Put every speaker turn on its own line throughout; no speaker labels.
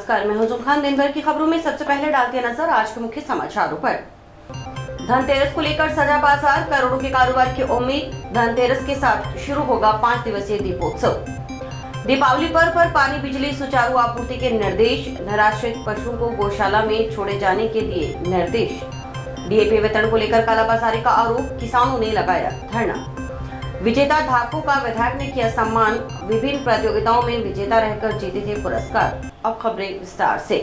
नमस्कार, मैं हुजूम खान। दिन भर की खबरों में सबसे पहले डालते हैं नजर आज के मुख्य समाचारों पर। धनतेरस को लेकर सजा बाजार, करोड़ों के कारोबार की उम्मीद। धनतेरस के साथ शुरू होगा 5 दिवसीय दीपोत्सव। दीपावली पर्व पर पानी बिजली सुचारू आपूर्ति के निर्देश। निराश्रित पशुओं को गौशाला में छोड़े जाने के दिए निर्देश। डीएपी वितरण को लेकर कालाबाजारी का आरोप, किसानों ने लगाया धरना। विजेता धारकों का विधायक ने किया सम्मान। विभिन्न प्रतियोगिताओं में विजेता रहकर जीते थे पुरस्कार। अब खबरें विस्तार से।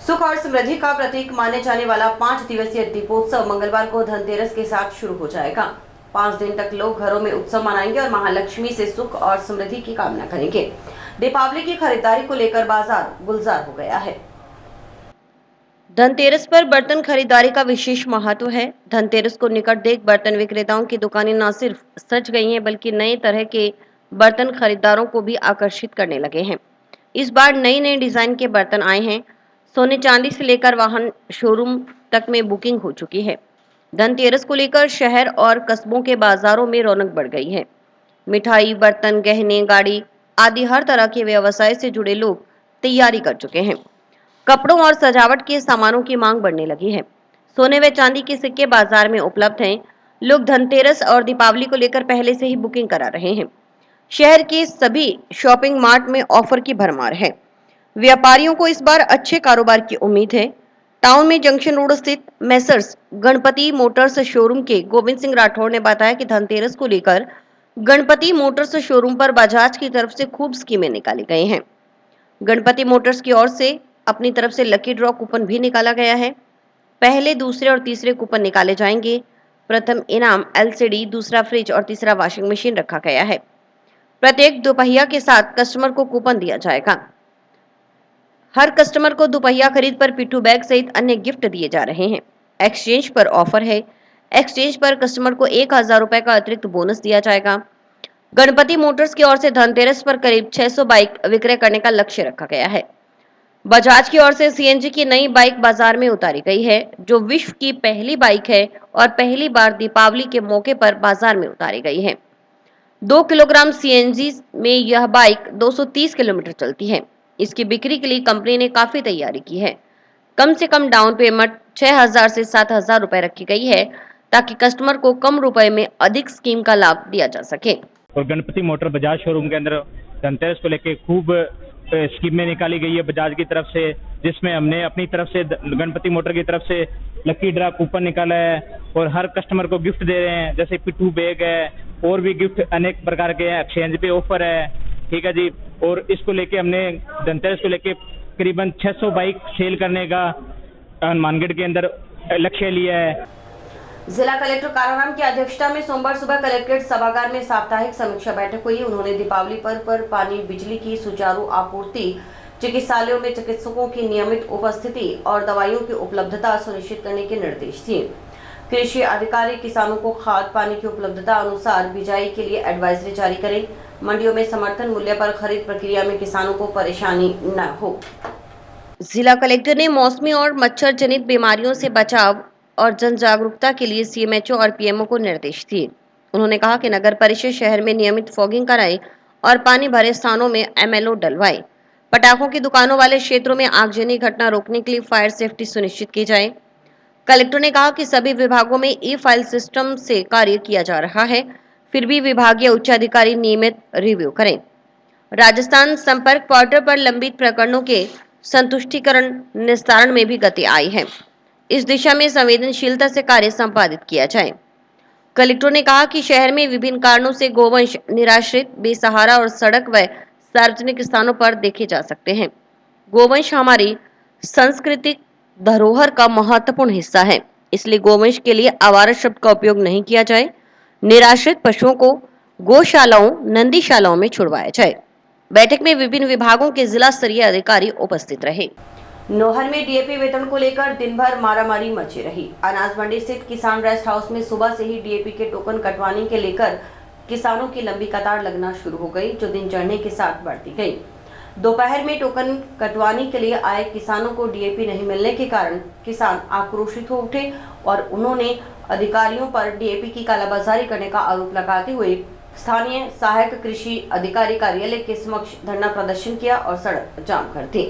सुख और समृद्धि का प्रतीक माने जाने वाला 5 दिवसीय दीपोत्सव मंगलवार को धनतेरस के साथ शुरू हो जाएगा। 5 दिन तक लोग घरों में उत्सव मनाएंगे और महालक्ष्मी से सुख और समृद्धि की कामना करेंगे। दीपावली की खरीदारी को लेकर बाजार गुलजार हो गया है। धनतेरस पर बर्तन खरीदारी का विशेष महत्व है। धनतेरस को निकट देख बर्तन विक्रेताओं की दुकानें न सिर्फ सज गई हैं, बल्कि नए तरह के बर्तन खरीदारों को भी आकर्षित करने लगे हैं। इस बार नए नए डिजाइन के बर्तन आए हैं। सोने चांदी से लेकर वाहन शोरूम तक में बुकिंग हो चुकी है। धनतेरस को लेकर शहर और कस्बों के बाजारों में रौनक बढ़ गई है। मिठाई, बर्तन, गहने, गाड़ी आदि हर तरह के व्यवसाय से जुड़े लोग तैयारी कर चुके हैं। कपड़ों और सजावट के सामानों की मांग बढ़ने लगी है। सोने व चांदी के सिक्के बाजार में उपलब्ध हैं। लोग धनतेरस और दीपावली को लेकर पहले से ही बुकिंग करा रहे हैं। शहर के सभी शॉपिंग मार्ट में ऑफर की भरमार है। व्यापारियों को इस बार अच्छे कारोबार की उम्मीद है। टाउन में जंक्शन रोड स्थित मेसर्स गणपति मोटर्स शोरूम के गोविंद सिंह राठौर ने बताया कि धनतेरस को लेकर गणपति मोटर्स शोरूम पर बजाज की तरफ से खूब स्कीमें निकाली गई हैं। गणपति मोटर्स की ओर से अपनी तरफ से लकी ड्रॉ कूपन भी निकाला गया है। पहले, दूसरे और तीसरे कूपन निकाले जाएंगे। प्रथम इनाम एलसीडी, दूसरा फ्रिज और तीसरा वॉशिंग मशीन रखा गया है। प्रत्येक दोपहिया के साथ कस्टमर को कूपन दिया जाएगा। हर कस्टमर को दोपहिया खरीद पर पिट्ठू बैग सहित अन्य गिफ्ट दिए जा रहे हैं। एक्सचेंज पर ऑफर है। एक्सचेंज पर कस्टमर को 1000 रुपए का अतिरिक्त बोनस दिया जाएगा। गणपति मोटर्स की ओर से धनतेरस पर करीब 600 बाइक विक्रय करने का लक्ष्य रखा गया है। बजाज की ओर से सीएनजी की नई बाइक बाजार में उतारी गई है, जो विश्व की पहली बाइक है और पहली बार दीपावली के मौके पर बाजार में उतारी गई है। 2 किलोग्राम सीएनजी में यह बाइक 230 किलोमीटर चलती है। इसकी बिक्री के लिए कंपनी ने काफी तैयारी की है। कम से कम डाउन पेमेंट 6000 से 7000 रुपए रखी गई है, ताकि कस्टमर को कम रुपए में अधिक स्कीम का लाभ दिया जा सके।
और गणपति मोटर बजाज शोरूम के अंदर धनतेरस को लेकर खूब स्कीमें निकाली गई है बजाज की तरफ से, जिसमें हमने अपनी तरफ से गणपति मोटर की तरफ से लकी ड्रा कूपन निकाला है और हर कस्टमर को गिफ्ट दे रहे हैं, जैसे पिट्ठू बैग है और भी गिफ्ट अनेक प्रकार के हैं। एक्सचेंज पे ऑफर है, ठीक है जी। और इसको लेके हमने धनतेरस को लेके करीबन 600 बाइक सेल करने का हनुमानगढ़ के अंदर लक्ष्य लिया है।
जिला कलेक्टर काराराम की अध्यक्षता में सोमवार सुबह कलेक्ट्रेट सभागार में साप्ताहिक समीक्षा बैठक हुई। उन्होंने दीपावली पर्व पर पानी बिजली की सुचारू आपूर्ति, चिकित्सालयों में चिकित्सकों की नियमित उपस्थिति और दवाइयों की उपलब्धता सुनिश्चित करने के निर्देश दिए। कृषि अधिकारी किसानों को खाद पानी की उपलब्धता अनुसार बिजाई के लिए एडवाइजरी जारी करें। मंडियों में समर्थन मूल्य पर खरीद प्रक्रिया में किसानों को परेशानी न हो। जिला कलेक्टर ने मौसमी और मच्छर जनित बीमारियों से बचाव और जन जागरूकता के लिए सीएमएचओ और पीएमओ को निर्देश दिए। उन्होंने कहा कि नगर परिषद शहर में नियमित फॉगिंग कराए और पानी भरे स्थानों में एमएलओ डलवाए। पटाखों की दुकानों वाले क्षेत्रों में आगजनी घटना रोकने के लिए फायर सेफ्टी सुनिश्चित की जाए। कलेक्टर ने कहा कि सभी विभागों में ई फाइल सिस्टम से कार्य किया जा रहा है, फिर भी विभागीय उच्च अधिकारी नियमित रिव्यू करें। राजस्थान संपर्क पोर्टल पर लंबित प्रकरणों के संतुष्टिकरण निस्तारण में भी गति आई है। इस दिशा में संवेदनशीलता से कार्य संपादित किया जाए। कलेक्टर ने कहा कि शहर में विभिन्न कारणों से गोवंश निराश्रित, बेसहारा और सड़क व सार्वजनिक स्थानों पर देखे जा सकते हैं। गोवंश हमारी सांस्कृतिक धरोहर का महत्वपूर्ण हिस्सा है, इसलिए गोवंश के लिए आवारा शब्द का उपयोग नहीं किया जाए। निराश्रित पशुओं को गौशालाओं, नंदीशालाओं में छुड़वाया जाए। बैठक में विभिन्न विभागों के जिला स्तरीय अधिकारी उपस्थित रहे। नौहर में डीएपी वेतन को लेकर दिन भर मारामारी मची रही। अनाज मंडी स्थित किसान रेस्ट हाउस में सुबह से ही डीएपी के टोकन कटवाने के लेकर किसानों की लंबी कतार लगना शुरू हो गई, जो दिन चढ़ने के साथ बढ़ती गई। दोपहर में टोकन कटवाने के लिए आए किसानों को डीएपी नहीं मिलने के कारण किसान आक्रोशित हो उठे और उन्होंने अधिकारियों पर डीएपी की कालाबाजारी करने का आरोप लगाते हुए स्थानीय सहायक कृषि अधिकारी कार्यालय के समक्ष धरना प्रदर्शन किया और सड़क जाम कर दी।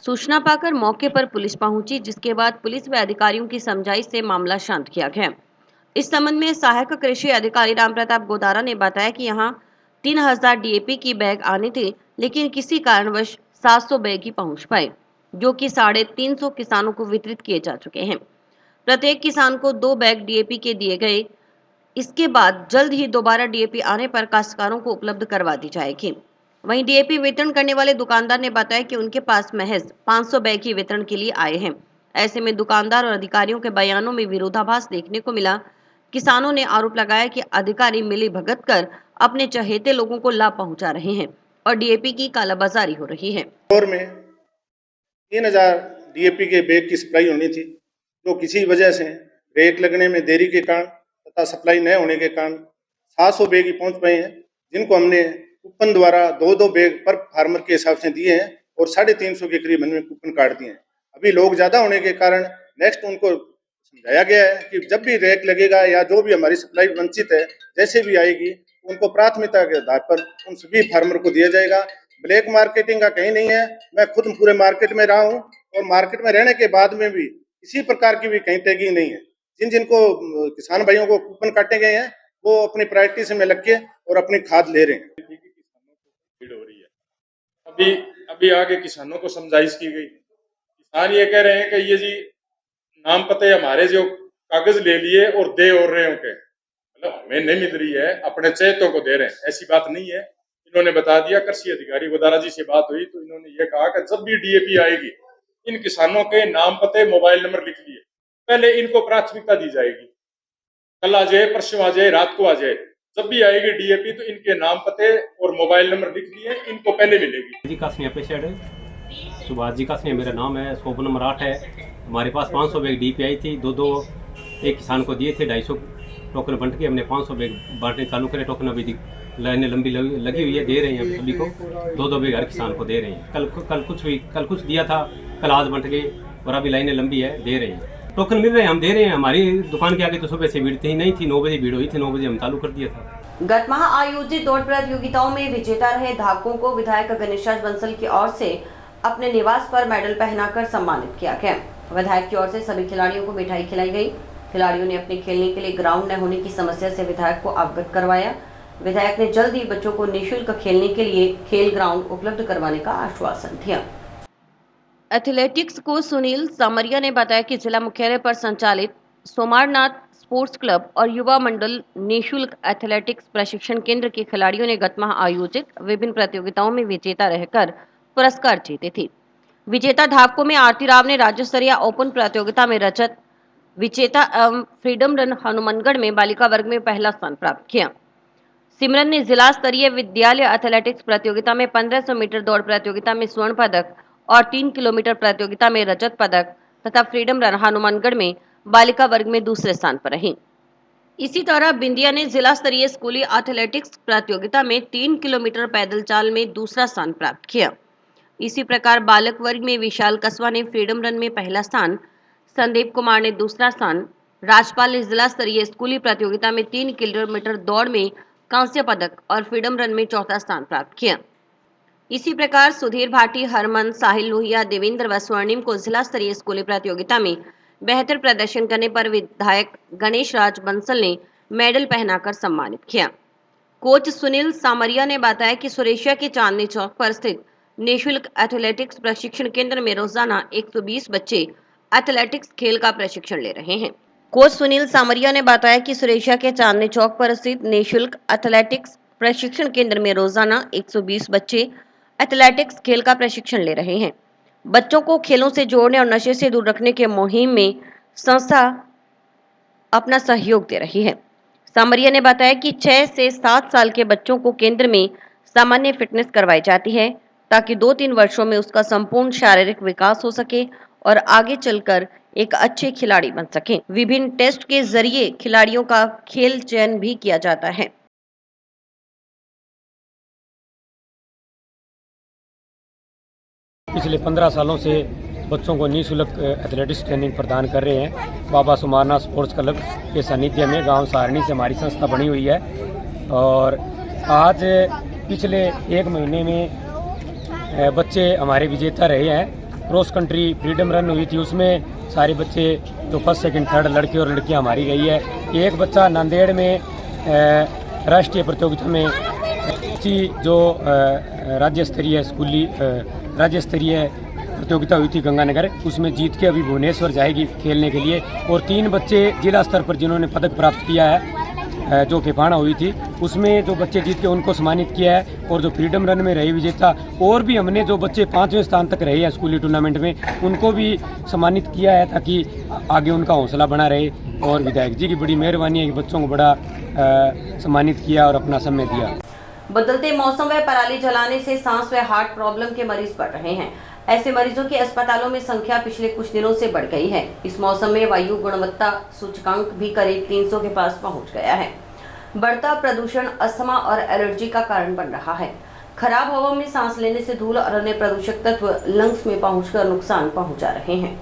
सूचना पाकर मौके पर पुलिस पहुंची, जिसके बाद पुलिस व अधिकारियों की समझाइश से मामला शांत किया गया। इस संबंध में सहायक कृषि अधिकारी राम प्रताप गोदारा ने बताया कि यहां 3000 डीएपी की बैग आने थे, लेकिन किसी कारणवश 700 बैग ही पहुंच पाए, जो कि 350 किसानों को वितरित किए जा चुके हैं। प्रत्येक किसान को 2 बैग डीएपी के दिए गए। इसके बाद जल्द ही दोबारा डीएपी आने पर काश्तकारों को उपलब्ध करवा दी जाएगी। वहीं डीएपी वितरण करने वाले दुकानदार ने बताया कि उनके पास महज 500 बैग ही वितरण के लिए आए हैं। ऐसे में दुकानदार और अधिकारियों के बयानों में विरोधाभास देखने को मिला। किसानों ने आरोप लगाया कि अधिकारी मिलीभगत कर अपने चहेते लोगों को लाभ पहुंचा रहे हैं और डीएपी की कालाबाजारी हो रही है।
दौर में 3000 डीएपी के बैग की सप्लाई होनी थी, जो किसी वजह से रेक लगने में देरी के कारण तथा सप्लाई न होने के कारण 700 बैग ही पहुंच पाए हैं, जिनको हमने कूपन द्वारा 2-2 बैग पर फार्मर के हिसाब से दिए हैं और 350 के करीब हमने कूपन काट दिए हैं। अभी लोग ज्यादा होने के कारण नेक्स्ट उनको समझाया गया है कि जब भी रैक लगेगा या जो भी हमारी सप्लाई वंचित है जैसे भी आएगी, उनको प्राथमिकता के आधार पर उन सभी फार्मर को दिया जाएगा। ब्लैक मार्केटिंग का कहीं नहीं है। मैं खुद पूरे मार्केट में रहा हूँ और मार्केट में रहने के बाद में भी किसी प्रकार की भी कहीं टैगिंग नहीं है। जिनको किसान भाइयों को कूपन काटे गए हैं, वो अपनी प्रायोरिटी से में लग के और अपनी खाद ले रहे हैं।
भीड़ हो रही है। अभी आगे किसानों को समझाइश की गई। किसान ये कह रहे हैं कि ये जी नाम पते हमारे जो कागज ले लिए और दे और रहे हो के, मतलब हमें नहीं मिल रही है, अपने चहेतों को दे रहे हैं, ऐसी बात नहीं है। इन्होंने बता दिया, कृषि अधिकारी गोदारा जी से बात हुई तो इन्होंने ये कहा कि जब भी डीएपी आएगी, इन किसानों के नाम पते मोबाइल नंबर लिख लिए, पहले इनको प्राथमिकता दी जाएगी। कल आ जाए, परसों आ जाए, रात को आ जाए, जब भी आएगी डीएपी तो इनके नाम पते और मोबाइल नंबर लिख लिए, इनको पहले मिलेगी।
जी कासनिया पेशेंट है, सुभाष जी कासनिया मेरा नाम है, स्कोप नंबर 8 है। हमारे पास 500 बैग डीपी आई थी, दो एक किसान को दिए थे। 250 टोकन बंट के हमने 500 बैग बांटने चालू करे। टोकन अभी लाइनें लंबी लगी हुई है, दे रहे हैं सभी को। 2 बैग हर किसान को दे रहे हैं। कल कुछ दिया था, कल आज बंट गए और अभी लाइनें लंबी है, दे रहे हैं। टोकन मिल रहे हैं, हम दे रहे हैं। हमारी दुकान के आगे तो सुबह से भीड़ थी नहीं थी, 9 बजे भीड़ हुई थी, 9 बजे हम चालू कर दिया था।
गत माह आयोजित दौड़ प्रतियोगिताओं में विजेता रहे धावकों को विधायक गणेशराज बंसल की ओर से अपने निवास पर मेडल पहनाकर सम्मानित किया गया। विधायक की ओर से सभी खिलाड़ियों को मिठाई खिलाई गई। खिलाड़ियों ने अपने खेलने के लिए ग्राउंड न होने की समस्या से विधायक को अवगत करवाया। विधायक ने जल्द ही बच्चों को निःशुल्क खेलने के लिए खेल ग्राउंड उपलब्ध करवाने का आश्वासन दिया। एथलेटिक्स कोच सुनील सामरिया ने बताया कि जिला मुख्यालय पर संचालित सोमारनाथ स्पोर्ट्स क्लब और युवा मंडल निःशुल्क एथलेटिक्स प्रशिक्षण केंद्र के खिलाड़ियों ने गत माह आयोजित विभिन्न प्रतियोगिताओं में विजेता रहकर पुरस्कार जीते थे। विजेता धावकों में आरती राव ने राज्य स्तरीय ओपन प्रतियोगिता में रजत, विजेता एवं फ्रीडम रन हनुमानगढ़ में बालिका वर्ग में पहला स्थान प्राप्त किया। सिमरन ने जिला स्तरीय विद्यालय एथलेटिक्स प्रतियोगिता में 1500 मीटर दौड़ प्रतियोगिता में स्वर्ण पदक और 3 किलोमीटर प्रतियोगिता में रजत पदक तथा फ्रीडम रन हनुमानगढ़ में बालिका वर्ग में दूसरे स्थान पर रही। इसी तरह बिंदिया ने जिला स्तरीय स्कूली एथलेटिक्स प्रतियोगिता में 3 किलोमीटर पैदल चाल में दूसरा स्थान प्राप्त किया। इसी प्रकार बालक वर्ग में विशाल कस्बा ने फ्रीडम रन में पहला स्थान, संदीप कुमार ने दूसरा स्थान, राजपाल ने जिला स्तरीय स्कूली प्रतियोगिता में 3 किलोमीटर दौड़ में कांस्य पदक और फ्रीडम रन में चौथा स्थान प्राप्त किया। इसी प्रकार सुधीर भाटी, हरमन, साहिल लोहिया, देवेंद्र व स्वर्णिम को जिला स्तरीय स्कूली प्रतियोगिता में बेहतर प्रदर्शन करने पर विधायक गणेशराज बंसल ने मेडल पहनाकर सम्मानित किया। कोच सुनील सामरिया ने बताया कि सुरेशिया के चांदनी चौक पर स्थित निःशुल्क एथलेटिक्स प्रशिक्षण केंद्र में रोजाना 120 बच्चे एथलेटिक्स खेल का प्रशिक्षण ले रहे हैं। कोच सुनील सामरिया ने बताया कि सुरेशिया के चांदनी चौक पर स्थित निःशुल्क एथलेटिक्स प्रशिक्षण केंद्र में रोजाना 120 बच्चे एथलेटिक्स खेल का प्रशिक्षण ले रहे हैं। बच्चों को खेलों से जोड़ने और नशे से दूर रखने के मुहिम में संस्था अपना सहयोग दे रही है। सामरिया ने बताया कि 6 से 7 साल के बच्चों को केंद्र में सामान्य फिटनेस करवाई जाती है ताकि 2-3 वर्षों में उसका संपूर्ण शारीरिक विकास हो सके और आगे चलकर एक अच्छे खिलाड़ी बन सके। विभिन्न टेस्ट के जरिए खिलाड़ियों का खेल चयन भी किया जाता है।
पिछले 15 सालों से बच्चों को निःशुल्क एथलेटिक्स ट्रेनिंग प्रदान कर रहे हैं। बाबा सुमारनाथ स्पोर्ट्स क्लब के सानिध्य में गांव सारणी से हमारी संस्था बनी हुई है और आज पिछले 1 महीने में बच्चे हमारे विजेता रहे हैं। क्रॉस कंट्री फ्रीडम रन हुई थी, उसमें सारे बच्चे तो फर्स्ट सेकंड थर्ड लड़के और लड़कियां हमारी गई है। एक बच्चा नांदेड़ में राष्ट्रीय प्रतियोगिता में जो राज्य स्तरीय स्कूली राज्य स्तरीय प्रतियोगिता हुई थी गंगानगर, उसमें जीत के अभी भुवनेश्वर जाएगी खेलने के लिए। और 3 बच्चे जिला स्तर पर जिन्होंने पदक प्राप्त किया है, जो फेफाना हुई थी उसमें जो बच्चे जीत के उनको सम्मानित किया है। और जो फ्रीडम रन में रहे विजेता, और भी हमने जो बच्चे 5वें स्थान तक रहे हैं स्कूली टूर्नामेंट में, उनको भी सम्मानित किया है ताकि आगे उनका हौसला बना रहे। और विधायक जी की बड़ी मेहरबानी है कि बच्चों को बड़ा सम्मानित किया और अपना समय दिया।
बदलते मौसम व पराली जलाने से सांस व हार्ट प्रॉब्लम के मरीज बढ़ रहे हैं। ऐसे मरीजों की अस्पतालों में संख्या पिछले कुछ दिनों से बढ़ गई है। इस मौसम में वायु गुणवत्ता सूचकांक भी करीब 300 के पास पहुंच गया है। बढ़ता प्रदूषण अस्थमा और एलर्जी का कारण बन रहा है। खराब हवा में सांस लेने से धूल और अन्य प्रदूषक तत्व लंग्स में पहुंचकर नुकसान पहुंचा रहे हैं।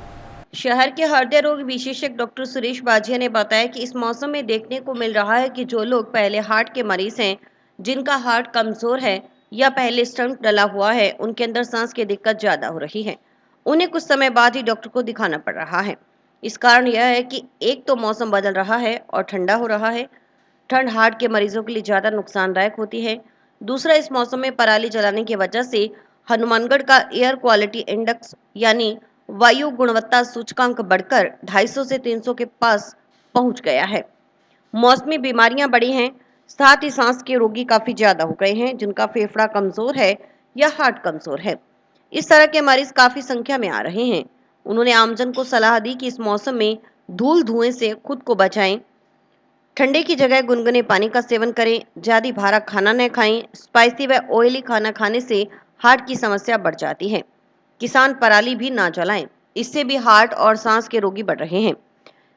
शहर के हृदय रोग विशेषज्ञ डॉक्टर सुरेश बाजिया ने बताया कि इस मौसम में देखने को मिल रहा है कि जो लोग पहले हार्ट के मरीज हैं, जिनका हार्ट कमजोर है या पहले स्टंट डला हुआ है, उनके अंदर सांस की दिक्कत ज्यादा हो रही है। उन्हें कुछ समय बाद ही डॉक्टर को दिखाना पड़ रहा है। इस कारण यह है कि एक तो मौसम बदल रहा है और ठंडा हो रहा है। ठंड हार्ट के मरीजों के लिए ज्यादा नुकसानदायक होती है। दूसरा, इस मौसम में पराली जलाने की वजह से हनुमानगढ़ का एयर क्वालिटी इंडेक्स यानी वायु गुणवत्ता सूचकांक बढ़कर 250 से 300 के पास पहुंच गया है। मौसमी बीमारियां बढ़ी हैं, साथ ही सांस के रोगी काफी ज्यादा हो गए हैं, जिनका फेफड़ा कमजोर है या हार्ट कमजोर है। इस तरह के मरीज काफी संख्या में आ रहे हैं। उन्होंने आमजन को सलाह दी कि इस मौसम में धूल धुएं से खुद को बचाएं, ठंडे की जगह गुनगुने पानी का सेवन करें, ज्यादा भारा खाना न खाएं। स्पाइसी व ऑयली खाना खाने से हार्ट की समस्या बढ़ जाती है। किसान पराली भी ना जलाएं, इससे भी हार्ट और सांस के रोगी बढ़ रहे हैं।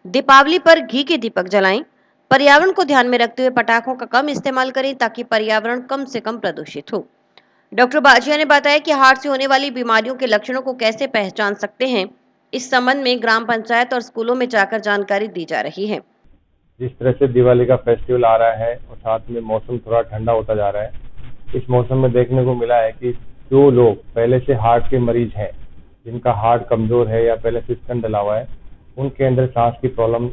दीपावली पर घी के दीपक जलाएं। पर्यावरण को ध्यान में रखते हुए पटाखों का कम इस्तेमाल करें ताकि पर्यावरण कम से कम प्रदूषित हो। डॉक्टर बाजिया ने बताया कि हार्ट से होने वाली बीमारियों के लक्षणों को कैसे पहचान सकते हैं, इस संबंध में ग्राम पंचायत और स्कूलों में जाकर जानकारी दी जा रही है।
जिस तरह से दिवाली का फेस्टिवल आ रहा है और साथ में मौसम थोड़ा ठंडा होता जा रहा है, इस मौसम में देखने को मिला है कि जो लोग पहले से हार्ट के मरीज हैं, जिनका हार्ट कमजोर है या पहले से स्टंट डला हुआ है, उनके अंदर सांस की प्रॉब्लम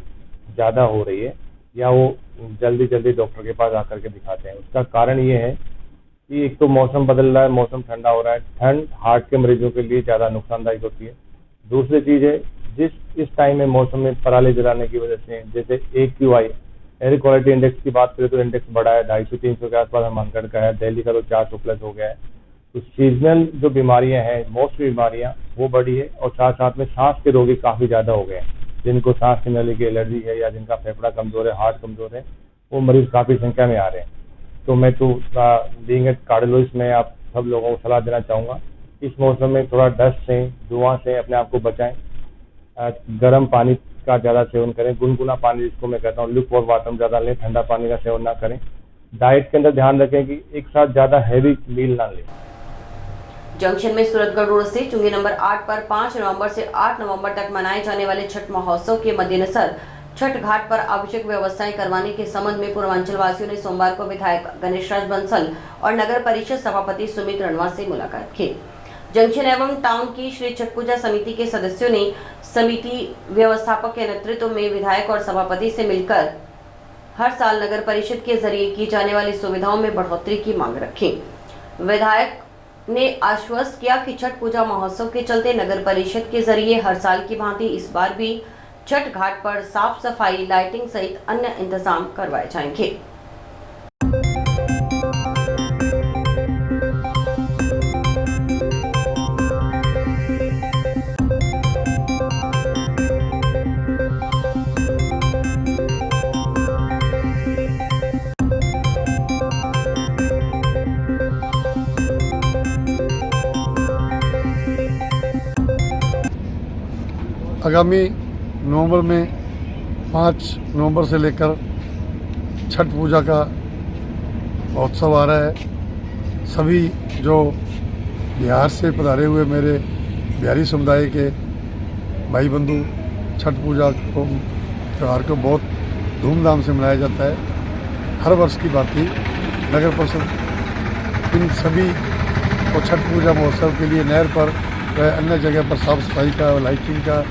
ज़्यादा हो रही है या वो जल्दी जल्दी डॉक्टर के पास आकर के दिखाते हैं। उसका कारण ये है कि एक तो मौसम बदल रहा है, मौसम ठंडा हो रहा है। ठंड हार्ट के मरीजों के लिए ज़्यादा नुकसानदायक होती है। दूसरी चीज़ है, इस टाइम में मौसम में पराली जलाने की वजह से, जैसे AQI एयर क्वालिटी इंडेक्स की बात करें तो इंडेक्स बढ़ा है, 250-300 के आसपास हनुमानगढ़ का है, दिल्ली का तो 400 प्लस हो गया है। तो सीजनल जो बीमारियां हैं, मौसमी बीमारियां, वो बढ़ी है। और साथ साथ में सांस के रोगी काफ़ी ज़्यादा हो गए हैं, जिनको सांस की नली की एलर्जी है या जिनका फेफड़ा कमज़ोर है, हार्ट कमज़ोर है, वो मरीज काफ़ी संख्या में आ रहे हैं। तो मैं तो बीइंग ए कार्डियोलॉजिस्ट में आप सब लोगों को सलाह देना चाहूँगा, इस मौसम में थोड़ा डस्ट से, धुआं से अपने आप को बचाएं। गर्म पानी का ज़्यादा सेवन करें, गुनगुना पानी जिसको मैं कहता हूँ, लुक और वाटर ज़्यादा लें, ठंडा पानी का सेवन ना करें। डाइट के अंदर ध्यान रखें कि एक साथ ज़्यादा हैवी मील ना लें।
जंक्शन में सूरतगढ़ रोड से चुंगी नंबर 8 पर 5 नवंबर से 8 नवंबर तक मनाए जाने वाले छठ महोत्सव के मद्देनजर छठ घाट पर आवश्यक व्यवस्थाएं करवाने के संबंध में पूर्वांचल वासियों ने सोमवार को विधायक गणेश राज बंसल और नगर परिषद सभापति सुमित रणवा से मुलाकात की। जंक्शन एवं टाउन की श्री छठ पूजा समिति के सदस्यों ने समिति व्यवस्थापक के नेतृत्व में विधायक और सभापति से मिलकर हर साल नगर परिषद के जरिए की जाने वाली सुविधाओं में बढ़ोतरी की मांग रखी। विधायक ने आश्वस्त किया कि छठ पूजा महोत्सव के चलते नगर परिषद के जरिए हर साल की भांति इस बार भी छठ घाट पर साफ सफाई, लाइटिंग सहित अन्य इंतजाम करवाए जाएंगे।
आगामी नवंबर में 5 नवंबर से लेकर छठ पूजा का महोत्सव आ रहा है। सभी जो बिहार से पधारे हुए मेरे बिहारी समुदाय के भाई बंधु छठ पूजा को त्यौहार को बहुत धूमधाम से मनाया जाता है। हर वर्ष की भांति नगर परिषद इन सभी को छठ पूजा महोत्सव के लिए नहर पर व अन्य जगह पर साफ सफाई का लाइटिंग का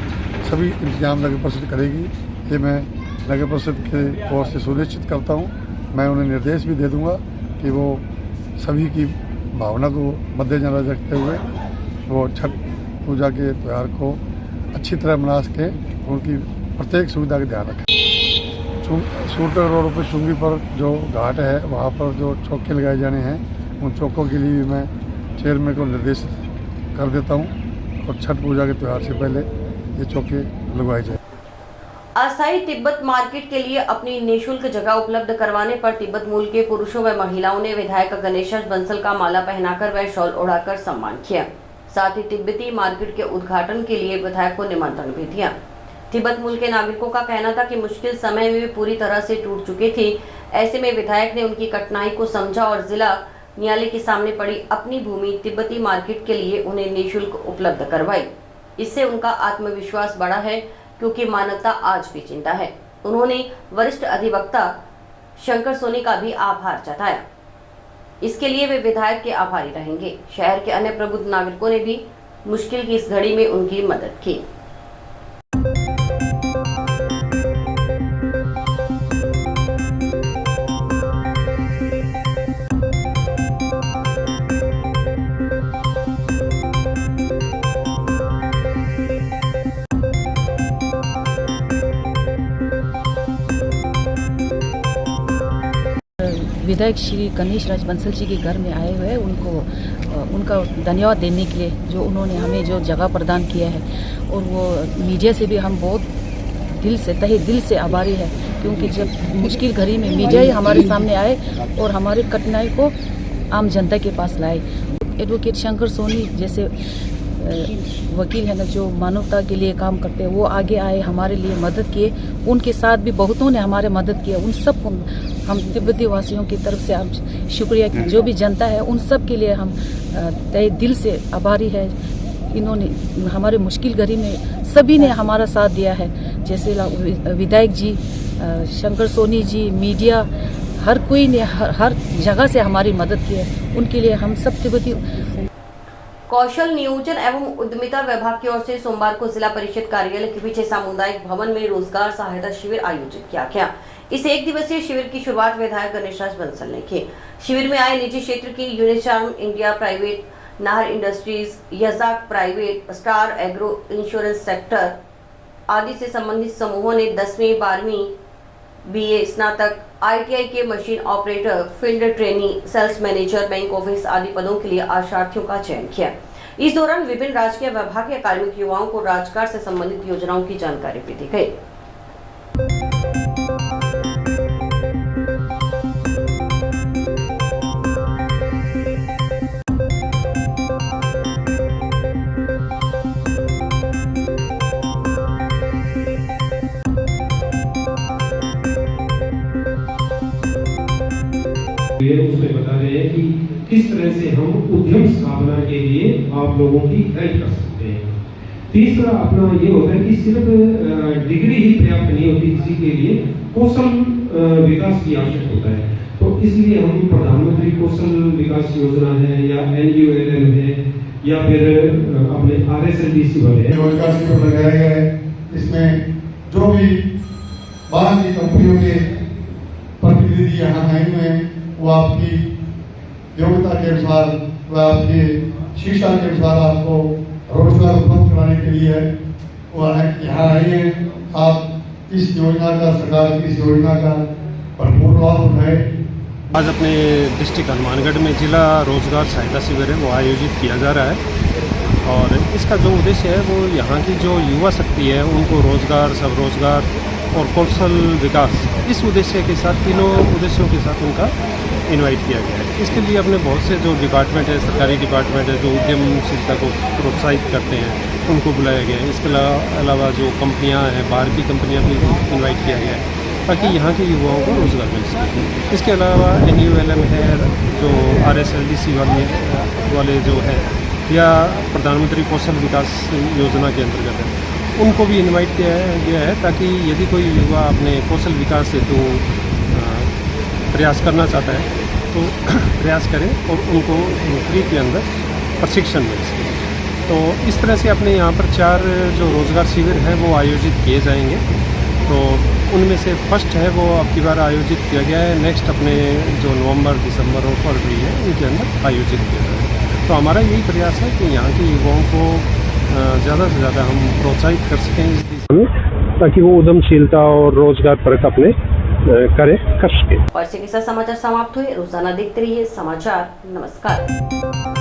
सभी इंतजाम नगर परिषद करेगी। ये मैं नगर परिषद के ओर से सुनिश्चित करता हूँ। मैं उन्हें निर्देश भी दे दूँगा कि वो सभी की भावना को मद्देनजर रखते हुए वो छठ पूजा के त्यौहार को अच्छी तरह मना सकें, उनकी प्रत्येक सुविधा का ध्यान रखें। सूरत रोड पर चुंगी पर जो घाट है वहाँ पर जो चौके लगाए जाने हैं, उन चौकों के लिए भी मैं चेयरमैन को निर्देशित कर देता हूँ और छठ पूजा के त्यौहार से पहले ये चौके लगवाए जाए।
अस्थायी तिब्बत मार्केट के लिए अपनी निःशुल्क जगह उपलब्ध करवाने पर तिब्बत मूल के पुरुषों व महिलाओं ने विधायक गणेश बंसल का माला पहनाकर व शॉल ओढ़ाकर सम्मान किया। साथ ही तिब्बती मार्केट के उद्घाटन के लिए विधायक को निमंत्रण भी दिया। तिब्बत मूल के नागरिकों का कहना था कि मुश्किल समय में वे पूरी तरह से टूट चुके थे। ऐसे में विधायक ने उनकी कठिनाई को समझा और जिला न्यायालय के सामने पड़ी अपनी भूमि तिब्बती मार्केट के लिए उन्हें निःशुल्क उपलब्ध करवाई। इससे उनका आत्मविश्वास बढ़ा है क्योंकि मानवता आज भी जिंदा है। उन्होंने वरिष्ठ अधिवक्ता शंकर सोनी का भी आभार जताया। इसके लिए वे विधायक के आभारी रहेंगे। शहर के अन्य प्रबुद्ध नागरिकों ने भी मुश्किल की इस घड़ी में उनकी मदद की।
विधायक श्री गणेश राज बंसल जी के घर में आए हुए उनको उनका धन्यवाद देने के लिए जो उन्होंने हमें जो जगह प्रदान किया है, और वो मीडिया से भी हम बहुत दिल से तहे दिल से आभारी है, क्योंकि जब मुश्किल घड़ी में मीडिया ही हमारे सामने आए और हमारी कठिनाई को आम जनता के पास लाए। एडवोकेट शंकर सोनी जैसे वकील है ना, जो मानवता के लिए काम करते हैं, वो आगे आए, हमारे लिए मदद किए। उनके साथ भी बहुतों ने हमारे मदद किया। उन सब को हम तिब्बती वासियों की तरफ से हम शुक्रिया, जो भी जनता है उन सब के लिए हम तहे दिल से आभारी है। इन्होंने हमारे मुश्किल घड़ी में सभी ने हमारा साथ दिया है, जैसे विधायक जी, शंकर सोनी जी, मीडिया, हर कोई ने हर जगह से हमारी मदद की है। उनके लिए हम सब तिब्बती।
कौशल नियोजन एवं उद्यमिता विभाग की ओर से सोमवार को जिला परिषद कार्यालय के पीछे सामुदायिक भवन में रोजगार सहायता शिविर आयोजित किया गया। इस एक दिवसीय शिविर की शुरुआत विधायक गणेश राज बंसल ने की। शिविर में आए निजी क्षेत्र की Unicharm India private, Nahar industries, यजाक private, star agro insurance sector आदि से संबंधित समूहों ने 10वीं 12वीं BA स्नातक, ITI के machine operator, field trainee, sales manager, bank office आदि पदों के लिए आशार्थियों का चयन किया। इस दौरान विभिन्न राजकीय विभागीय कार्मिक युवाओं को रोजगार से संबंधित योजनाओं की जानकारी भी दी गई।
उसमें बता रहे हैं कि किस तरह से हम उद्यम स्थापना के लिए आप लोगों की हेल्प कर सकते हैं। तीसरा अपना ये होता है कि सिर्फ डिग्री ही पर्याप्त नहीं होती, किसी के लिए कौशल विकास की आवश्यक होता है। तो इसलिए हम प्रधानमंत्री कौशल विकास योजना है या NULM है या फिर अपने RSLDC वाले
रोजगार शिविर लगाया गया है। इसमें जो भी बाहर की कंपनियों के प्रतिनिधि यहाँ आए हुए हैं, वो आपकी योग्यता के अनुसार व आपकी शिक्षा के अनुसार आपको रोजगार उपलब्ध कराने के लिए वो यहाँ आए हैं। आप इस योजना का, सरकार की इस योजना का भरपूर लाभ उठाएं।
आज अपने डिस्ट्रिक्ट हनुमानगढ़ में जिला रोजगार सहायता शिविर है वो आयोजित किया जा रहा है, और इसका जो उद्देश्य है वो यहाँ की जो युवा शक्ति है उनको रोजगार, स्वरोजगार और कौशल विकास, इस उद्देश्य के साथ, तीनों उद्देश्यों के साथ उनका इनवाइट किया गया है। इसके लिए अपने बहुत से जो डिपार्टमेंट है, सरकारी डिपार्टमेंट है, जो उद्यमशीलता को प्रोत्साहित करते हैं, उनको बुलाया गया है। इसके अलावा जो कंपनियां हैं, बाहर की कंपनियां भी इनवाइट किया गया है ताकि यहाँ के युवाओं को रोज़गार मिल सके। इसके अलावा NULM है, जो RSLDC वाले जो है या प्रधानमंत्री कौशल विकास योजना के अंतर्गत है, उनको भी इनवाइट किया गया है ताकि यदि कोई युवा अपने कौशल विकास हेतु प्रयास करना चाहता है तो प्रयास करें और उनको नौकरी के अंदर प्रशिक्षण मिल सके। तो इस तरह से अपने यहाँ पर 4 जो रोज़गार शिविर हैं वो आयोजित किए जाएंगे। तो उनमें से फर्स्ट है वो अब की बार आयोजित किया गया है, नेक्स्ट अपने जो नवंबर, दिसंबर और फरवरी है उनके अंदर आयोजित किया जाएगा। तो हमारा यही प्रयास है कि यहाँ के युवाओं को ज़्यादा से ज़्यादा हम प्रोत्साहित कर सकें इस दिशा में, ताकि वो उद्यमशीलता और रोजगार परख अपने कर सके।
और इसी के साथ समाचार समाप्त हुए। रोजाना देखते रहिए समाचार। नमस्कार।